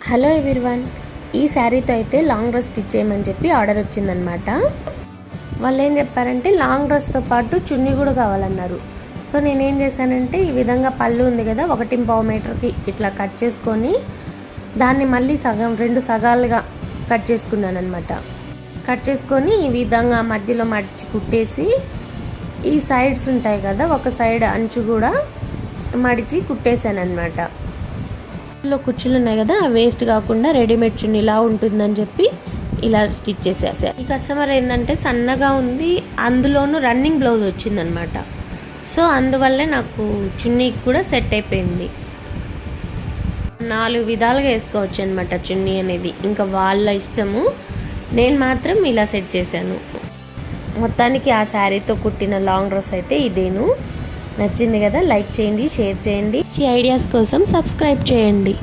Hello everyone, ఈ శారీతో అయితే long dress stitch చేయమని చెప్పి ఆర్డర్ వచ్చిందనమాట. వాళ్ళు ఏం చెప్పారంటే లాంగ్ డ్రెస్తో పాటు చున్నీ కూడా కావాలన్నారు. సో నేనేం చేశానంటే ఈ విధంగా పళ్ళు ఉంది కదా, 1.5 మీటర్కి ఇట్లా కట్ చేసుకొని దాన్ని మళ్ళీ రెండు సగాలుగా కట్ చేసుకున్నాను అనమాట. కట్ చేసుకొని ఈ విధంగా మధ్యలో మడిచి కుట్టేసి ఈ సైడ్స్ ఉంటాయి కదా, ఒక సైడ్ అంచు కూడా మడిచి కుట్టేశాను అనమాట. లో కుచ్చులు ఉన్నాయి కదా, వేస్ట్ కాకుండా రెడీమేడ్ చున్నీ ఇలా ఉంటుందని చెప్పి ఇలా స్టిచ్ చేసేసా. ఈ కస్టమర్ ఏంటంటే సన్నగా ఉంది, అందులోనూ రన్నింగ్ బ్లౌజ్ వచ్చిందనమాట. సో అందువల్లే నాకు చున్నీకి కూడా సెట్ అయిపోయింది. 4 విధాలుగా వేసుకోవచ్చు అనమాట చున్నీ అనేది, ఇంకా వాళ్ళ ఇష్టము. నేను మాత్రం ఇలా సెట్ చేశాను. మొత్తానికి ఆ శారీతో కుట్టిన లాంగ్ డ్రెస్ అయితే ఇదేను. నచ్చింది కదా, లైక్ చేయండి, షేర్ చేయండి. ఈ ఐడియాస్ కోసం సబ్స్క్రైబ్ చేయండి.